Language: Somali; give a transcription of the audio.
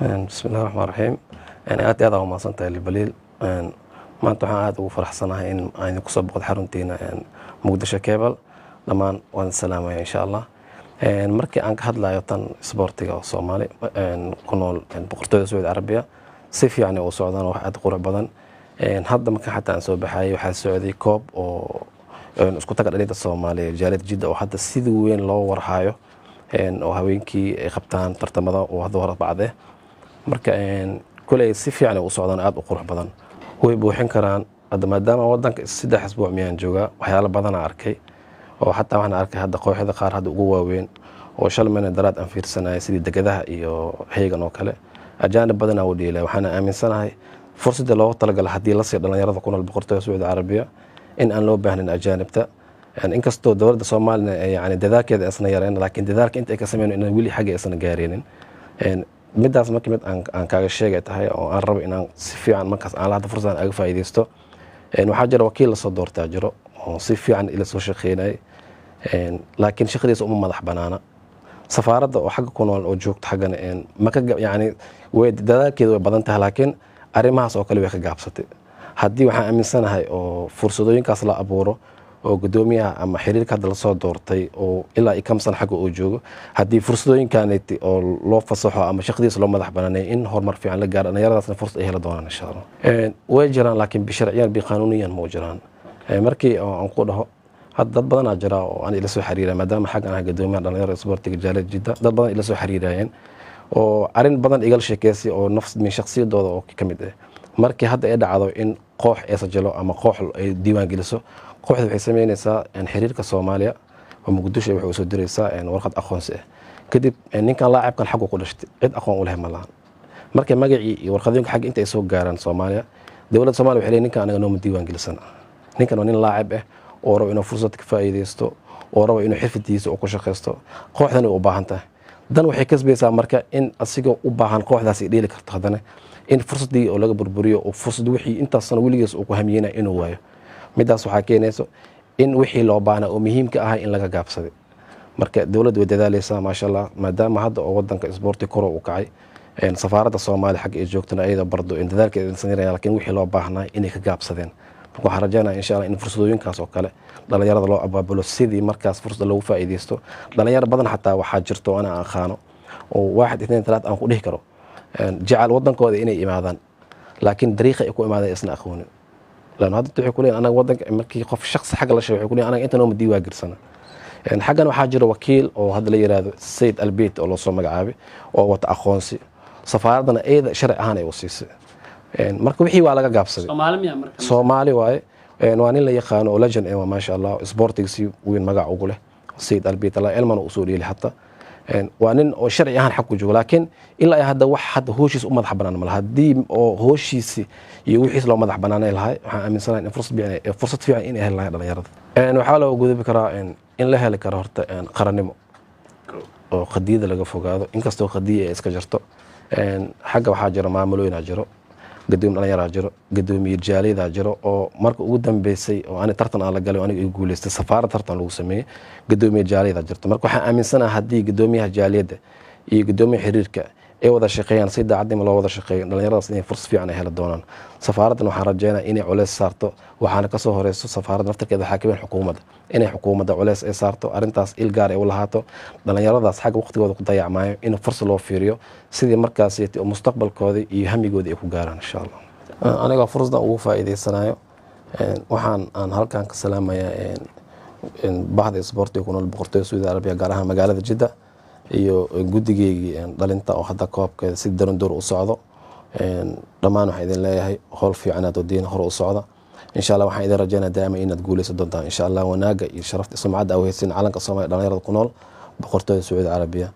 بسم الله الرحمن الرحيم. يعني aad iyo aad aan u mahadsantahay Libalil. Maanta waxaan aad ugu faraxsanahay in aan ku soo boqdo xaruntiina Muqdisho Cable. Dhamaan waan salaamayaa insha Allah. Markii aan ka hadlayo tan isboortiga oo Soomaali ku nool boqortooyada Sacuudi Carabiya si fiican u socdaan wax aad qurux badan. Hadda marka xataa aan soo baxay waxaa socday koob oo isku taga dhalinta Soomaaliya jaalid jidda oo hadda sidii weyn loo warhayo oo haweenkii ay qabtaan tartamada oo hadda hor bacde marka kulay si fiican u socdaan aad u qurux badan way buuxin karaan hadda maadaama wadanka 3 asbuuc miyaan jooga waxyaalo badan aan arkay oo xataa waxaan arkay hadda kooxda qaar hadda ugu waaweyn oo shalmana daraad aan fiirsanay sidii degadaha iyo haygan oo kale ajaanib badan oo dhiilay waxaan aaminsanahay fursada loo talagalay hadii la sii dhalinyarada ku nool boqortooyada Sacuudi Carabiya in aan loo baahnayn ajaanibta inkastoo dawladda Soomaaliya yani dadaalkeeda isna yareen laakiin dadaalka inta ay ka sameeyeen in wili xagga isna gaareenin midaas markii mid aan kaaga sheegay tahay oo aan rabo inaan si fiican markaas aan la fursad aan uga faa'iideysto waxaa jira wakiil la soo doortay jiro oo si fiican ila soo shaqeynay laakiin shaqadiisa uma madax banaana safaaradda oo xagga ku nool oo joogta xaggana maka yani way dadaalkeedu way badan tahay laakiin arrimahaas oo kale way ka gaabsatay haddii waxaan aaminsanahay oo fursadooyinkaas la abuuro oo gudoomiyaha ama xiriirka hadda la soo doortay oo ilaa ay kamsan xagga uu joogo haddii fursadooyinkaaniti oo loo fasaxo ama shaqadiisa loo madax banaanay in horumar fiican la gaaro dhalinyaradaasna fursad ay heli doonaan insha Allah way jiraan laakiin bisharciyan bi qaanuniyan ma jiraan markii aan ku dhaho had dad badan aa jira oo aan ila soo xiriiray maadaama xaggan ah gudoomiyaha dhalinyarada isboortiga jaalid jidda dad badan ila soo xiriirayeen oo arin badan igal sheekeysay oo nafs min shakhsiyadooda oo kamid ah markii hadda ay dhacdo in koox ay sajalo ama koox ay diiwaan geliso kooxdu waxay sameynaysaa xiriirka Soomaaliya oo Muqdisho waxay soo diraysaa warqad aqoonsi ah kadib ninkan laacibkan xaq ku dhashtay cid aqoon u leh ma lahan markay magacii iyo warqadooyinka xaq inta ay soo gaaraan Soomaaliya dawladda Soomaaliya waxay leeyihiin ninkan anaga noo diiwaan gelisan ninkan waa nin laacib ah oo rabo inuu fursad ka faa'iideysto oo rabo inuu xirfadiisa ku shaqeysto kooxdana u baahan tahay dan waxay kasbaysaa marka in asigoo u baahan kooxdaas ay dheeli karto hadana in fursadii oo laga burburiyo oo fursad wixii intaas sana wiligiis uu ku hamiyeenay inuu waayo midaas waxaa keenayso in wixii loo baahnaa oo muhiimka ah in laga gaabsaday marka dawladdu way dadaalaysaa maasha Allah maadaama hadda oo wadanka isboorti koro u kacay safaaradda Soomaaliya xagga ay joogtana ayada bardo in dadaalkeeda insan yareen laakiin wixii loo baahnaa inay ka gaabsadeen waxaan rajaynayaa insha Allah in fursadooyinkaas oo kale dhalinyarada loo abaabulo sidii markaas fursad lagu faa'iideysto dhalinyaro badan xataa waxaa jirto ana aqaano oo 1 2 3 aan ku dhihi karo jecel wadankooda inay imaadaan laakiin dariiqa ay ku imaadaan isna aqoonin لأنه هذا تحكي كلين أنا ودك مركي قف شخص حق الله شيء يقولين أنا أنت نوم دي واجر سنة يعني حقنا وحاجر وكيل أو هذا اللي يراد السيد البيت أو لصوم مجعبي أو وتأخونسي سفاردنا أيضا شرع هاني وسيس يعني مركب حي وعلى جابس Soomaali واي وأنا اللي يخان ولجن إيوه ما شاء الله سبورتيسي وين مجا أقوله السيد البيت الله علما وأصولي حتى وأنا وشرعي هان حكوا جو لكن إلا هذا واحد هوشيس مدح بنان مال هدي أو هوشيس يوحيس لو مدح بنان لهاي من سنة إن فرصة فيها إن أهل الله يرضى وحاول أقول بكرة إن لها لك رهرت قرنمو أو خديدة لقى فوق هذا إن كستو خدية إسكجرتو حاجة وحاجة ما عملوا يناجروا قدوم أنا يراجروا قدوم يرجالي ذاجروا أو مرك قدام بيسي وأنا ترتن على قالوا أنا يقول السفارة ترتن لو سميه قدوم يرجالي ذاجرت مرك وح من سنة هدي قدومي هجالي ده يقدومي حريرك أي وضع شقيان سيد عدي ما وضع شقيان لأن يرى صدق فرص في عنها الدونان سفارة وحرجنا إني عليس صارتو وحنا كسوه رئيس سفارة نفترض كذا حاكمين الحكومة إني حكومة عليس إيه صارتو أرنتاس إلجاري ولا هاتو لأن يرى ذا حاجة وقت جود قضية معي إنه فرصة لو فيريو سيد مركزيتي ومستقبل كودي يهم يجود يكون جاران إن شاء الله أنا قا فرصة أوفا إذا سنايو وحن أنا هل كان كسلام يا إن بعض إسبورت يكونوا البقرتين السعودية العربية قالها مقالة جدة iyo gudigeeyii dhalinta oo hadda koobka si daran door u socdo dhamaan waxa idin leeyahay howl fiican aad diin hor u socda insha Allah waxaan idin rajaynayaa daa'ima inaad guuleyso doontaan insha Allah wanaaga iyo sharafta sumcadda aw haysin calanka Soomaaliya dhalinyarada ku nool boqortooyada Sacuudi Carabiya